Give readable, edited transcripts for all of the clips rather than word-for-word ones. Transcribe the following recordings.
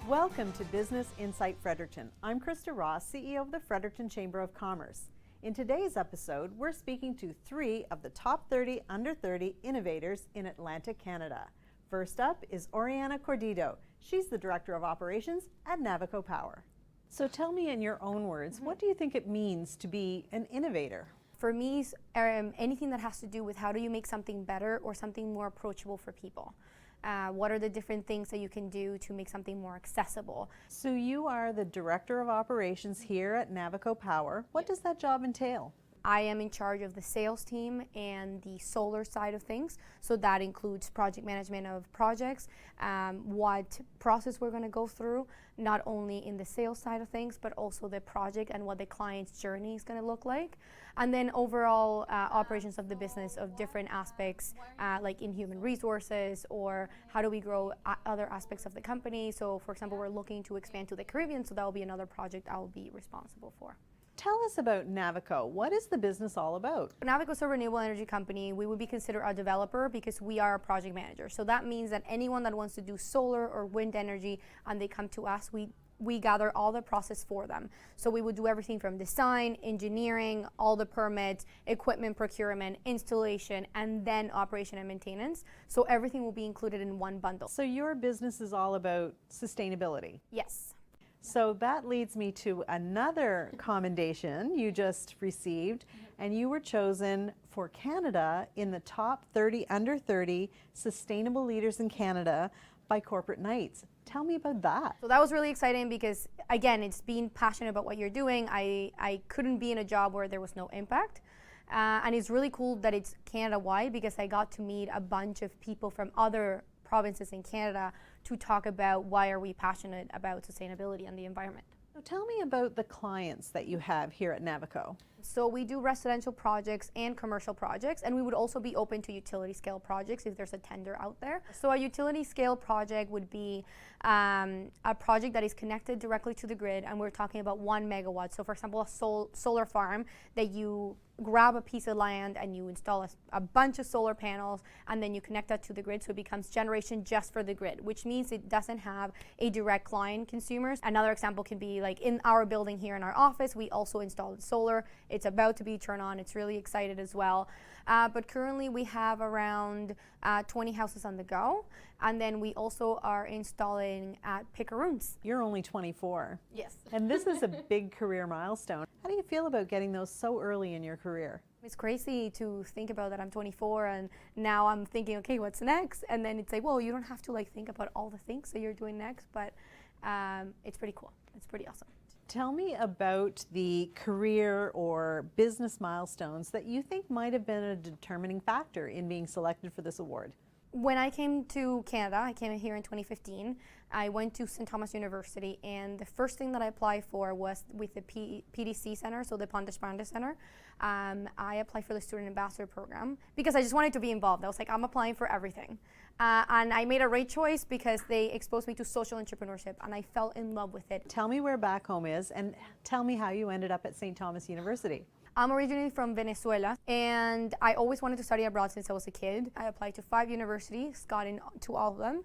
Welcome to Business Insight Fredericton. I'm Krista Ross, CEO of the Fredericton Chamber of Commerce. In today's episode, we're speaking to 3 of the top 30 under 30 innovators in Atlantic Canada. First up is Orianna Cordito. She's the Director of Operations at Navico Power. So tell me in your own words, what do you think it means to be an innovator? For me, anything that has to do with how do you make something better or something more approachable for people. What are the different things that you can do to make something more accessible? So you are the Director of Operations here at Navico Power. What does that job entail? I am in charge of the sales team and the solar side of things. So that includes project management of projects, what process we're going to go through, not only in the sales side of things, but also the project and what the client's journey is going to look like. And then overall operations of the business of different aspects, like in human resources, or how do we grow other aspects of the company. So for example, we're looking to expand to the Caribbean, so that will be another project I will be responsible for. Tell us about Navico. What is the business all about? Navico is a renewable energy company. We would be considered a developer because we are a project manager. So that means that anyone that wants to do solar or wind energy and they come to us, we gather all the process for them. So we would do everything from design, engineering, all the permits, equipment procurement, installation, and then operation and maintenance. So everything will be included in one bundle. So your business is all about sustainability? Yes. So that leads me to another commendation you just received, and you were chosen for Canada in the top 30 under 30 sustainable leaders in Canada by Corporate Knights. Tell me about that. So that was really exciting because, again, it's being passionate about what you're doing. I couldn't be in a job where there was no impact. And it's really cool that it's Canada-wide because I got to meet a bunch of people from other provinces in Canada to talk about why are we passionate about sustainability and the environment. So tell me about the clients that you have here at Navico. So we do residential projects and commercial projects, and we would also be open to utility scale projects if there's a tender out there. So a utility scale project would be a project that is connected directly to the grid, and we're talking about 1 megawatt. So for example, a solar farm that you grab a piece of land and you install a bunch of solar panels and then you connect that to the grid so it becomes generation just for the grid, which means it doesn't have a direct client consumers. Another example can be like in our building here in our office, we also installed solar. It's about to be turned on. It's really excited as well. But currently we have around 20 houses on the go. And then we also are installing at Picaroons. You're only 24. Yes. And this is a big career milestone. How do you feel about getting those so early in your career? It's crazy to think about that I'm 24 and now I'm thinking, okay, what's next? And then it's like, well, you don't have to like think about all the things that you're doing next, but it's pretty cool. It's pretty awesome. Tell me about the career or business milestones that you think might have been a determining factor in being selected for this award. When I came to Canada, I came here in 2015, I went to St. Thomas University, and the first thing that I applied for was with the PDC Center, so the Pont d'Espagne Center. I applied for the Student Ambassador Program because I just wanted to be involved. I was like, I'm applying for everything. And I made a right choice because they exposed me to social entrepreneurship, and I fell in love with it. Tell me where back home is, and tell me how you ended up at St. Thomas University. I'm originally from Venezuela, and I always wanted to study abroad since I was a kid. I applied to 5 universities, got into all of them,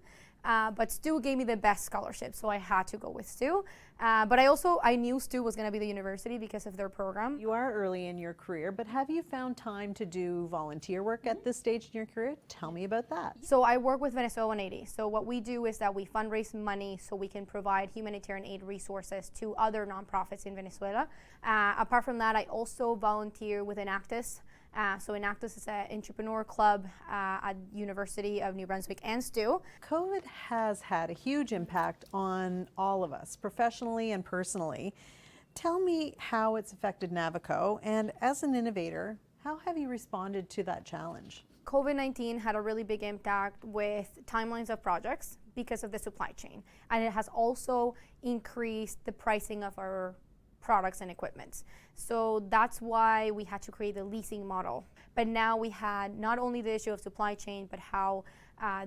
but STU gave me the best scholarship, so I had to go with STU. But I knew STU was going to be the university because of their program. You are early in your career, but have you found time to do volunteer work at this stage in your career? Tell me about that. So I work with Venezuela 180. So what we do is that we fundraise money so we can provide humanitarian aid resources to other nonprofits in Venezuela. Apart from that, I also volunteer with Enactus. So Enactus is an entrepreneur club at University of New Brunswick and STU. COVID has had a huge impact on all of us, professionally and personally. Tell me how it's affected Navico, and as an innovator, how have you responded to that challenge? COVID-19 had a really big impact with timelines of projects because of the supply chain, and it has also increased the pricing of our products and equipment. So that's why we had to create the leasing model. But now we had not only the issue of supply chain, but how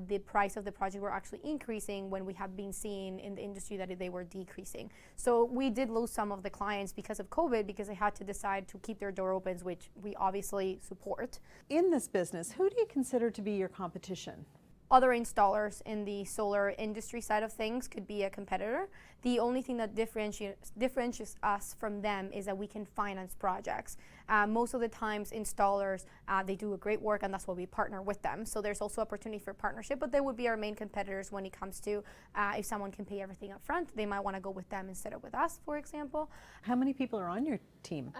the price of the project were actually increasing when we have been seeing in the industry that they were decreasing. So we did lose some of the clients because of COVID, because they had to decide to keep their door open, which we obviously support. In this business, who do you consider to be your competition? other installers in the solar industry side of things could be a competitor. The only thing that differentiates us from them is that we can finance projects. Most of the times installers, they do a great work, and that's why we partner with them. So there's also opportunity for partnership, but they would be our main competitors when it comes to if someone can pay everything up front, they might want to go with them instead of with us, for example. How many people are on your team?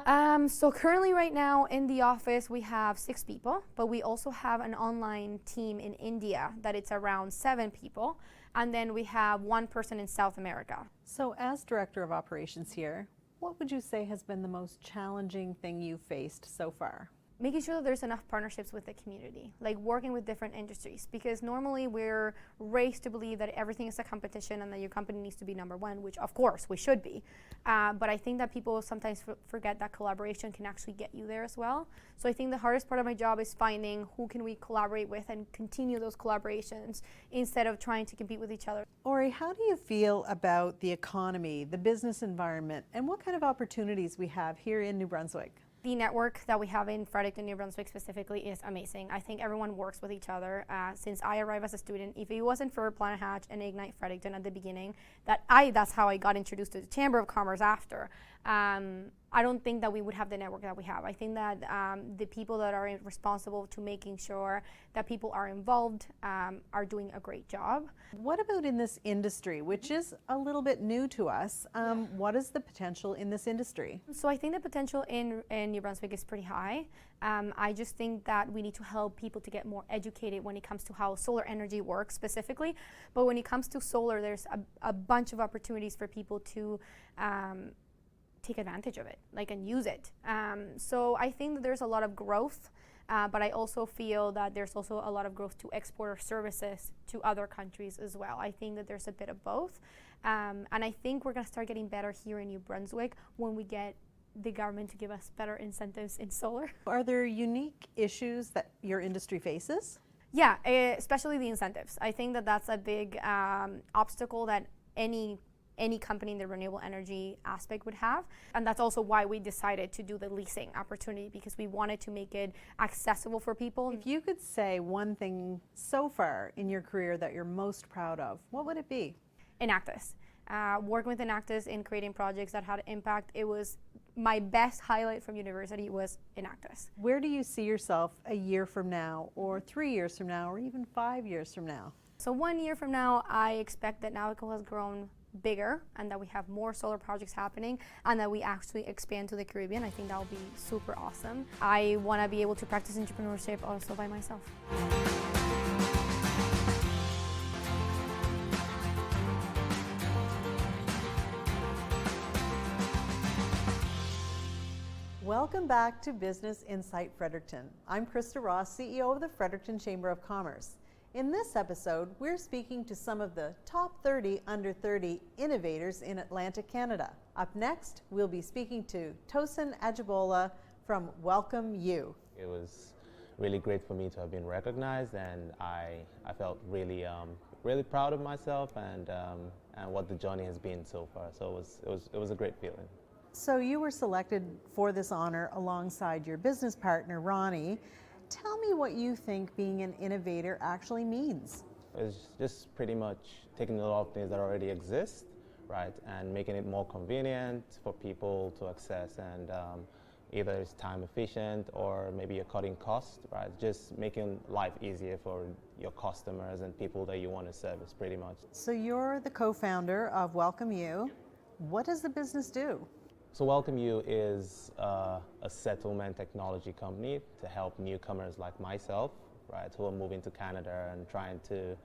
So currently right now in the office we have 6 people, but we also have an online team in India that it's around 7 people. And then we have 1 person in South America. So as Director of Operations here, what would you say has been the most challenging thing you've faced so far? Making sure that there's enough partnerships with the community, like working with different industries, because normally we're raised to believe that everything is a competition and that your company needs to be number one, which of course we should be. But I think that people sometimes forget that collaboration can actually get you there as well. So I think the hardest part of my job is finding who can we collaborate with and continue those collaborations instead of trying to compete with each other. Ori, how do you feel about the economy, the business environment, and what kind of opportunities we have here in New Brunswick? The network that we have in Fredericton, New Brunswick specifically is amazing. I think everyone works with each other. Since I arrived as a student, if it wasn't for Planet Hatch and Ignite Fredericton at the beginning, that's how I got introduced to the Chamber of Commerce after. I don't think that we would have the network that we have. I think that the people that are responsible to making sure that people are involved are doing a great job. What about in this industry, which is a little bit new to us? What is the potential in this industry? So I think the potential in New Brunswick is pretty high. I just think that we need to help people to get more educated when it comes to how solar energy works specifically. But when it comes to solar, there's a bunch of opportunities for people to take advantage of it, and use it. So I think that there's a lot of growth, but I also feel that there's also a lot of growth to export our services to other countries as well. I think that there's a bit of both. And I think we're gonna start getting better here in New Brunswick when we get the government to give us better incentives in solar. Are there unique issues that your industry faces? Yeah, especially the incentives. I think that that's a big obstacle that any company in the renewable energy aspect would have. And that's also why we decided to do the leasing opportunity, because we wanted to make it accessible for people. If you could say one thing so far in your career that you're most proud of, what would it be? Enactus. Working with Enactus in creating projects that had impact, it was my best highlight from university was Enactus. Where do you see yourself a year from now, or 3 years from now, or even 5 years from now? So 1 year from now, I expect that Navico has grown bigger and that we have more solar projects happening and that we actually expand to the Caribbean. I think that will be super awesome. I want to be able to practice entrepreneurship also by myself. Welcome back to Business Insight Fredericton. I'm Krista Ross, CEO of the Fredericton Chamber of Commerce. In this episode, we're speaking to some of the top 30 under 30 innovators in Atlantic Canada. Up next, we'll be speaking to Tosin Ajibola from Welcome You. It was really great for me to have been recognized, and I felt really proud of myself and what the journey has been so far. So it was a great feeling. So you were selected for this honor alongside your business partner, Ronnie. Tell me what you think being an innovator actually means. It's just pretty much taking a lot of things that already exist, right, and making it more convenient for people to access, and either it's time efficient or maybe you're cutting costs, right? Just making life easier for your customers and people that you want to service, pretty much. So you're the co-founder of Welcome You. What does the business do? So Welcome You is a settlement technology company to help newcomers like myself, right, who are moving to Canada and trying to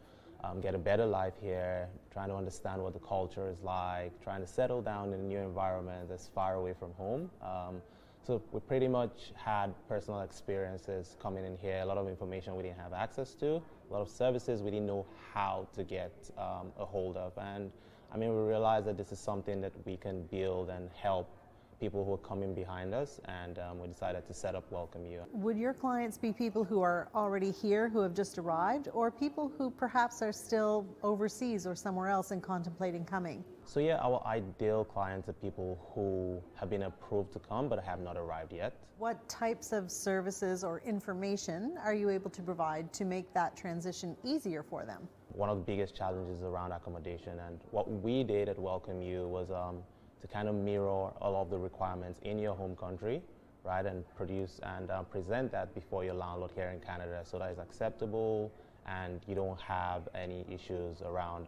get a better life here, trying to understand what the culture is like, trying to settle down in a new environment that's far away from home. So we pretty much had personal experiences coming in here, a lot of information we didn't have access to, a lot of services we didn't know how to get a hold of. And I mean, we realized that this is something that we can build and help people who are coming behind us, and we decided to set up Welcome You. Would your clients be people who are already here, who have just arrived, or people who perhaps are still overseas or somewhere else and contemplating coming? So yeah, our ideal clients are people who have been approved to come but have not arrived yet. What types of services or information are you able to provide to make that transition easier for them? One of the biggest challenges around accommodation, and what we did at Welcome You was to kind of mirror all of the requirements in your home country, right, and produce and present that before your landlord here in Canada so that it's acceptable and you don't have any issues around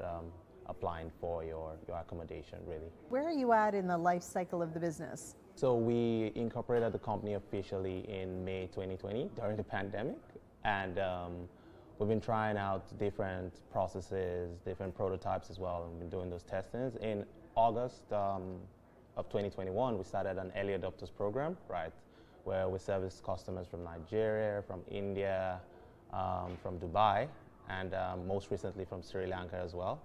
applying for your accommodation, really. Where are you at in the life cycle of the business? So we incorporated the company officially in May 2020 during the pandemic, and we've been trying out different processes, different prototypes as well, and we've been doing those testings. In August of 2021, we started an early adopters program, right, where we service customers from Nigeria, from India, from Dubai, and most recently from Sri Lanka as well.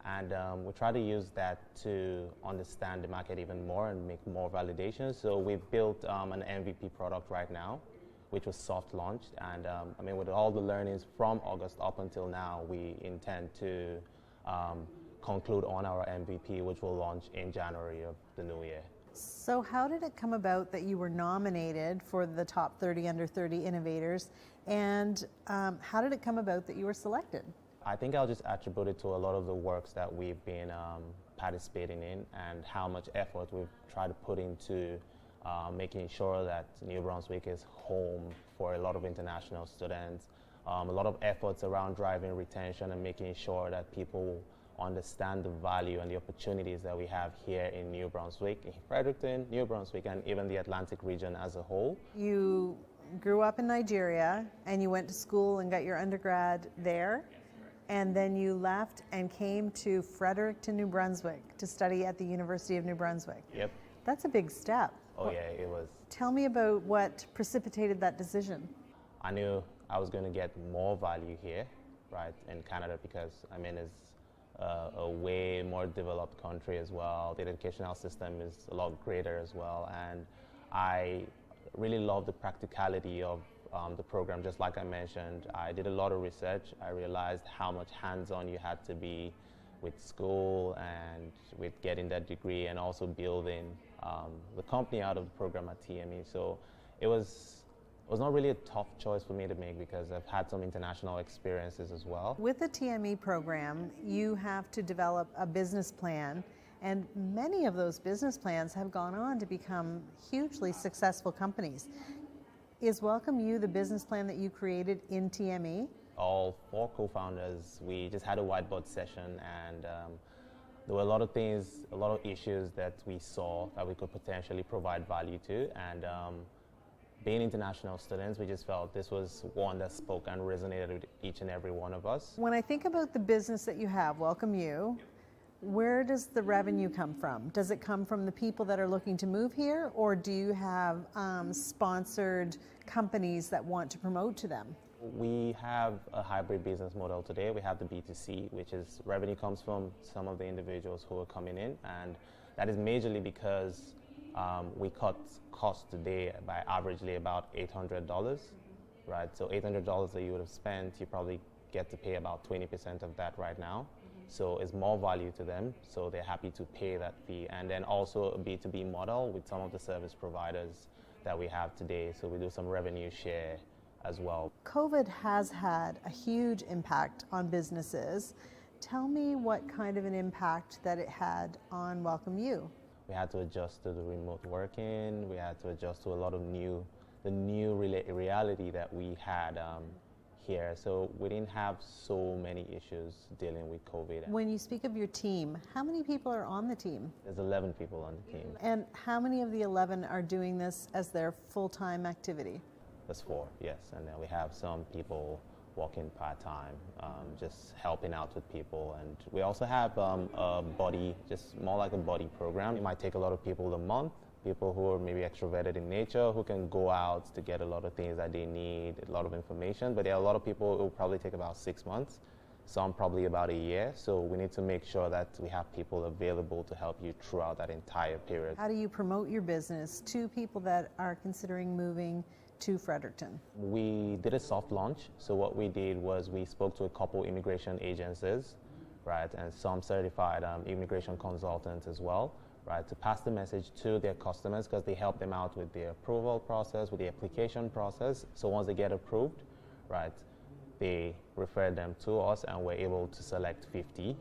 And we try to use that to understand the market even more and make more validations. So we've built an MVP product right now, which was soft launched. And I mean, with all the learnings from August up until now, we intend to conclude on our MVP, which will launch in January of the new year. So how did it come about that you were nominated for the top 30 under 30 innovators, and how did it come about that you were selected? I think I'll just attribute it to a lot of the works that we've been participating in and how much effort we've tried to put into making sure that New Brunswick is home for a lot of international students. A lot of efforts around driving retention and making sure that people understand the value and the opportunities that we have here in New Brunswick, in Fredericton, New Brunswick, and even the Atlantic region as a whole. You grew up in Nigeria and you went to school and got your undergrad there. And then you left and came to Fredericton, New Brunswick to study at the University of New Brunswick. Yep. That's a big step. Oh yeah, it was. Tell me about what precipitated that decision. I knew I was going to get more value here, right, in Canada, because I mean it's a way more developed country as well. The educational system is a lot greater as well, and I really love the practicality of the program. Just like I mentioned, I did a lot of research. I realized how much hands-on you had to be with school and with getting that degree, and also building the company out of the program at TME. So it was not really a tough choice for me to make because I've had some international experiences as well. With the TME program, you have to develop a business plan, and many of those business plans have gone on to become hugely successful companies. Is Welcome You the business plan that you created in TME? All four co-founders, we just had a whiteboard session, and there were a lot of things, a lot of issues that we saw that we could potentially provide value to, and being international students, we just felt this was one that spoke and resonated with each and every one of us. When I think about the business that you have, Welcome You, where does the revenue come from? Does it come from the people that are looking to move here, or do you have sponsored companies that want to promote to them? We have a hybrid business model today. We have the B2C, which is revenue comes from some of the individuals who are coming in, and that is majorly because we cut costs today by averagely about $800, right? So $800 that you would have spent, you probably get to pay about 20% of that right now. So it's more value to them, so they're happy to pay that fee. And then also a B2B model with some of the service providers that we have today. So we do some revenue share as well. COVID has had a huge impact on businesses. Tell me what kind of an impact that it had on Welcome You. We had to adjust to the remote working. We had to adjust to a lot of the new reality that we had here. So we didn't have so many issues dealing with COVID. When you speak of your team, how many people are on the team? There's 11 people on the team. And how many of the 11 are doing this as their full-time activity? There's 4, yes. And then we have some people working part-time, just helping out with people. And we also have a buddy, just more like a buddy program. It might take a lot of people a month, people who are maybe extroverted in nature, who can go out to get a lot of things that they need, a lot of information. But there are a lot of people who will probably take about 6 months. some probably about a year. So we need to make sure that we have people available to help you throughout that entire period. How do you promote your business to people that are considering moving to Fredericton? We did a soft launch. So what we did was we spoke to a couple immigration agencies, right, and some certified immigration consultants as well, right, to pass the message to their customers because they help them out with the approval process, with the application process. So once they get approved, right, they refer them to us and we're able to select 50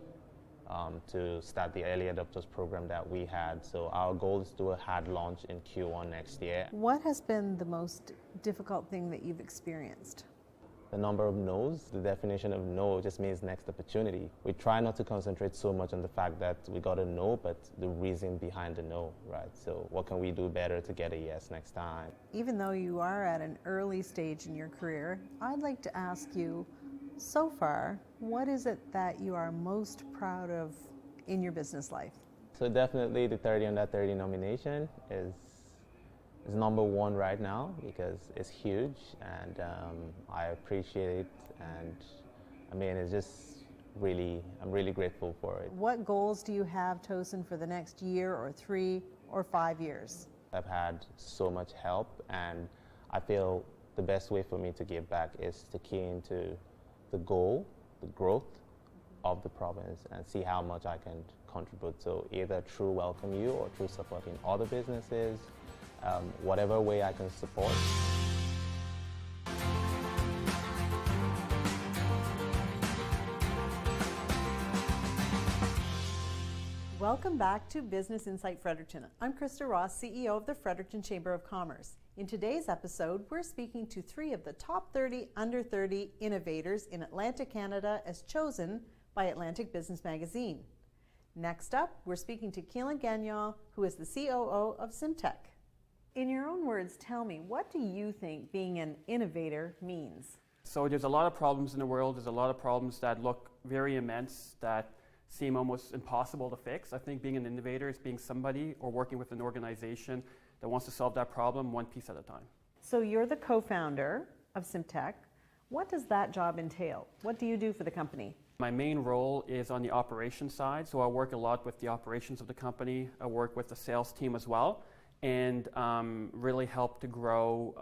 to start the early adopters program that we had. So our goal is to do a hard launch in Q1 next year. What has been the most difficult thing that you've experienced? The number of no's, the definition of no just means next opportunity. We try not to concentrate so much on the fact that we got a no, but the reason behind the no, right? So what can we do better to get a yes next time? Even though you are at an early stage in your career, I'd like to ask you, so far, what is it that you are most proud of in your business life? So definitely the 30 Under 30 nomination is number one right now because it's huge and I appreciate it, and I mean it's just really, I'm really grateful for it. What goals do you have, Tosin, for the next year or 3 or 5 years? I've had so much help and I feel the best way for me to give back is to key into the goal, the growth of the province and see how much I can contribute. So either through Welcome You or through supporting other businesses, whatever way I can support. Welcome back to Business Insight Fredericton. I'm Krista Ross, CEO of the Fredericton Chamber of Commerce. In today's episode, we're speaking to 3 of the top 30 under 30 innovators in Atlantic Canada as chosen by Atlantic Business Magazine. Next up, we're speaking to Keelan Gagnon, who is the COO of Syntec. In your own words, tell me, what do you think being an innovator means? So there's a lot of problems in the world. There's a lot of problems that look very immense, that seem almost impossible to fix. I think being an innovator is being somebody or working with an organization that wants to solve that problem one piece at a time. So you're the co-founder of Syntec. What does that job entail? What do you do for the company? My main role is on the operations side, so I work a lot with the operations of the company. I work with the sales team as well, and really help to grow,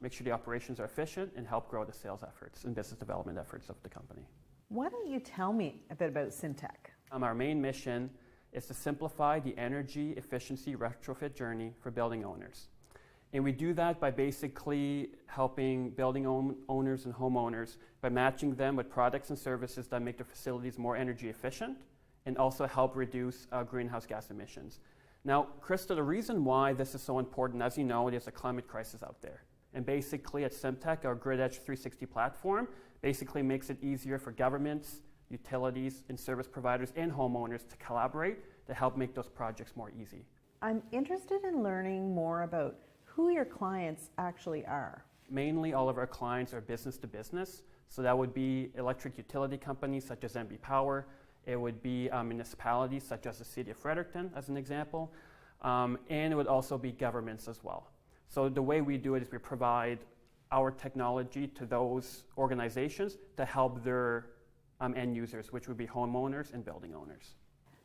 make sure the operations are efficient and help grow the sales efforts and business development efforts of the company. Why don't you tell me a bit about Syntec? Our main mission is to simplify the energy efficiency retrofit journey for building owners. And we do that by basically helping building owners and homeowners by matching them with products and services that make their facilities more energy efficient and also help reduce greenhouse gas emissions. Now, Krista, the reason why this is so important, as you know, there's a climate crisis out there. And basically at Syntec, our Grid Edge 360 platform basically makes it easier for governments, utilities, and service providers and homeowners to collaborate to help make those projects more easy. I'm interested in learning more about who your clients actually are. Mainly all of our clients are business to business. So that would be electric utility companies such as NB Power. It would be municipalities such as the City of Fredericton, as an example. And it would also be governments as well. So the way we do it is we provide our technology to those organizations to help their end users, which would be homeowners and building owners.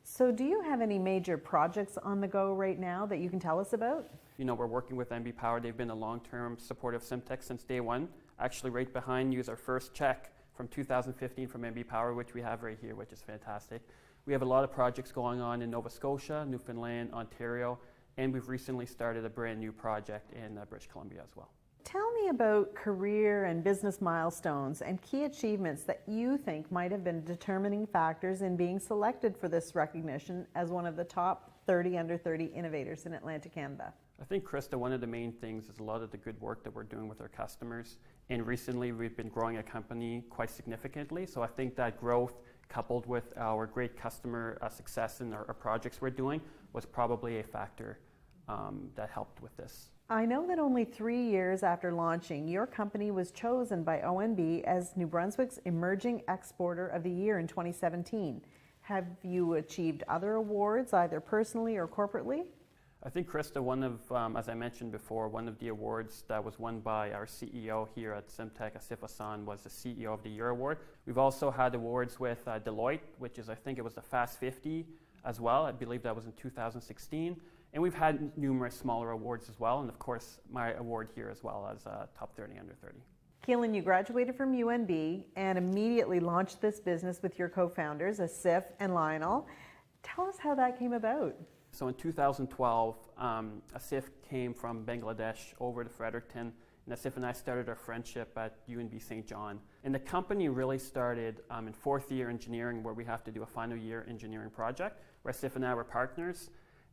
So do you have any major projects on the go right now that you can tell us about? You know, we're working with NB Power. They've been a long-term supporter of Syntec since day one. Actually, right behind you is our first check from 2015 from NB Power, which we have right here, which is fantastic. We have a lot of projects going on in Nova Scotia, Newfoundland, Ontario, and we've recently started a brand new project in British Columbia as well. Tell me about career and business milestones and key achievements that you think might have been determining factors in being selected for this recognition as one of the top 30 under 30 innovators in Atlantic Canada. I think, Krista, one of the main things is a lot of the good work that we're doing with our customers. And recently we've been growing a company quite significantly. So I think that growth coupled with our great customer success in our projects we're doing was probably a factor that helped with this. I know that only 3 years after launching, your company was chosen by ONB as New Brunswick's Emerging Exporter of the Year in 2017. Have you achieved other awards, either personally or corporately? I think, Krista, one of, as I mentioned before, one of the awards that was won by our CEO here at Syntec, Asif Hassan, was the CEO of the Year Award. We've also had awards with Deloitte, which is, I think it was the Fast 50 as well. I believe that was in 2016. And we've had numerous smaller awards as well. And of course, my award here as well as Top 30 Under 30. Keelan, you graduated from UNB and immediately launched this business with your co-founders, Asif and Lionel. Tell us how that came about. So in 2012, Asif came from Bangladesh over to Fredericton, and Asif and I started our friendship at UNB St. John. And the company really started in fourth year engineering, where we have to do a final year engineering project, where Asif and I were partners.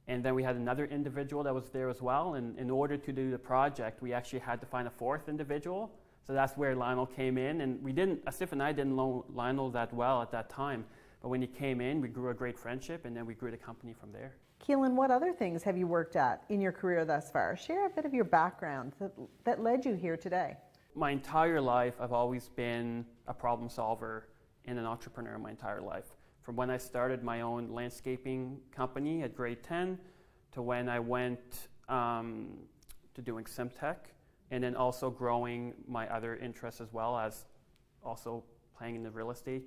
And then we had another individual that was there as well, and in order to do the project, we actually had to find a fourth individual. So that's where Lionel came in, and Asif and I didn't know Lionel that well at that time, but when he came in, we grew a great friendship, and then we grew the company from there. Keelan, what other things have you worked at in your career thus far? Share a bit of your background that led you here today. My entire life, I've always been a problem solver and an entrepreneur my entire life. From when I started my own landscaping company at grade 10 to when I went to doing Syntec, and then also growing my other interests as well as also playing in the real estate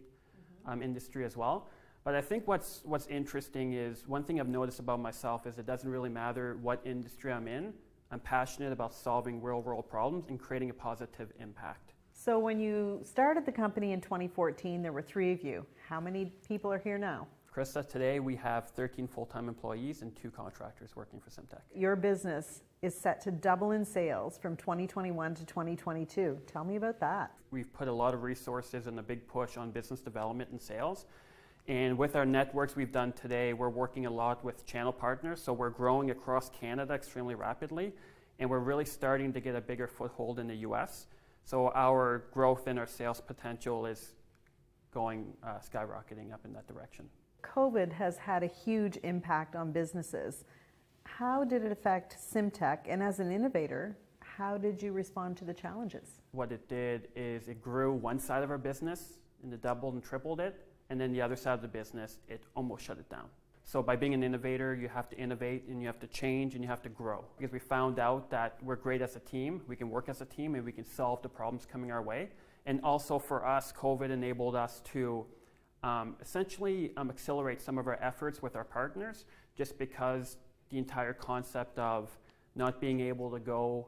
industry as well. But I think what's interesting is, one thing I've noticed about myself is it doesn't really matter what industry I'm in. I'm passionate about solving real-world problems and creating a positive impact. So when you started the company in 2014, there were 3 of you. How many people are here now? Krista, today we have 13 full-time employees and 2 contractors working for Syntec. Your business is set to double in sales from 2021 to 2022. Tell me about that. We've put a lot of resources and a big push on business development and sales. And with our networks we've done today, we're working a lot with channel partners. So we're growing across Canada extremely rapidly, and we're really starting to get a bigger foothold in the US. So our growth and our sales potential is going skyrocketing up in that direction. COVID has had a huge impact on businesses. How did it affect Syntec? And as an innovator, how did you respond to the challenges? What it did is it grew one side of our business and it doubled and tripled it. And then the other side of the business, it almost shut it down. So by being an innovator, you have to innovate and you have to change and you have to grow. Because we found out that we're great as a team, we can work as a team, and we can solve the problems coming our way. And also for us, COVID enabled us to essentially accelerate some of our efforts with our partners, just because the entire concept of not being able to go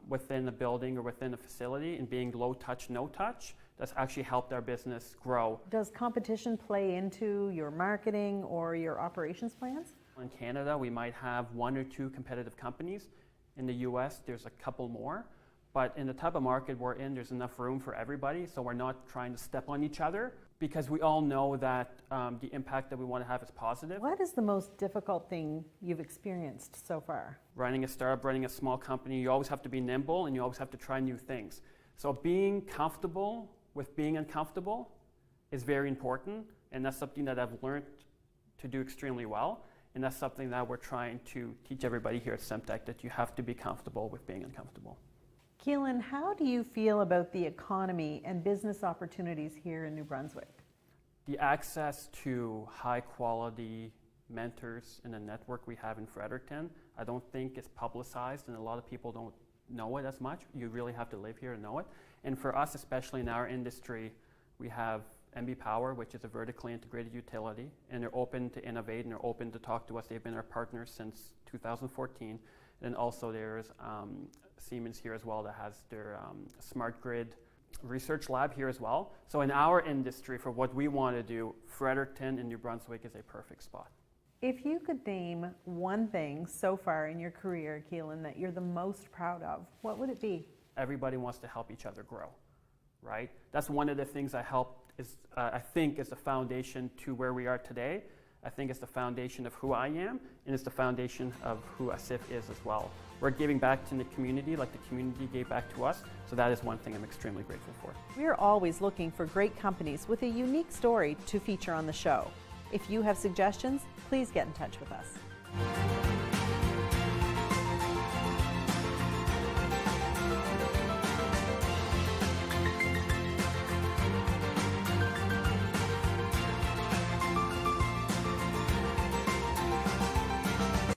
within a building or within a facility and being low touch, no touch, that's actually helped our business grow. Does competition play into your marketing or your operations plans? In Canada, we might have 1 or 2 competitive companies. In the US, there's a couple more. But in the type of market we're in, there's enough room for everybody, so we're not trying to step on each other, because we all know that the impact that we want to have is positive. What is the most difficult thing you've experienced so far? Running a startup, running a small company, you always have to be nimble and you always have to try new things. So being comfortable with being uncomfortable is very important, and that's something that I've learned to do extremely well, and that's something that we're trying to teach everybody here at Syntec, that you have to be comfortable with being uncomfortable. Keelan, how do you feel about the economy and business opportunities here in New Brunswick? The access to high quality mentors in the network we have in Fredericton, I don't think is publicized, and a lot of people don't know it as much. You really have to live here to know it. And for us, especially in our industry, we have MB Power, which is a vertically integrated utility, and they're open to innovate and they're open to talk to us. They've been our partners since 2014. And also there's Siemens here as well that has their smart grid research lab here as well. So in our industry, for what we want to do, Fredericton and New Brunswick is a perfect spot. If you could name one thing so far in your career, Keelan, that you're the most proud of, what would it be? Everybody wants to help each other grow, right? That's one of the things I think is the foundation to where we are today. I think it's the foundation of who I am, and it's the foundation of who Asif is as well. We're giving back to the community like the community gave back to us, so that is one thing I'm extremely grateful for. We're always looking for great companies with a unique story to feature on the show. If you have suggestions, please get in touch with us.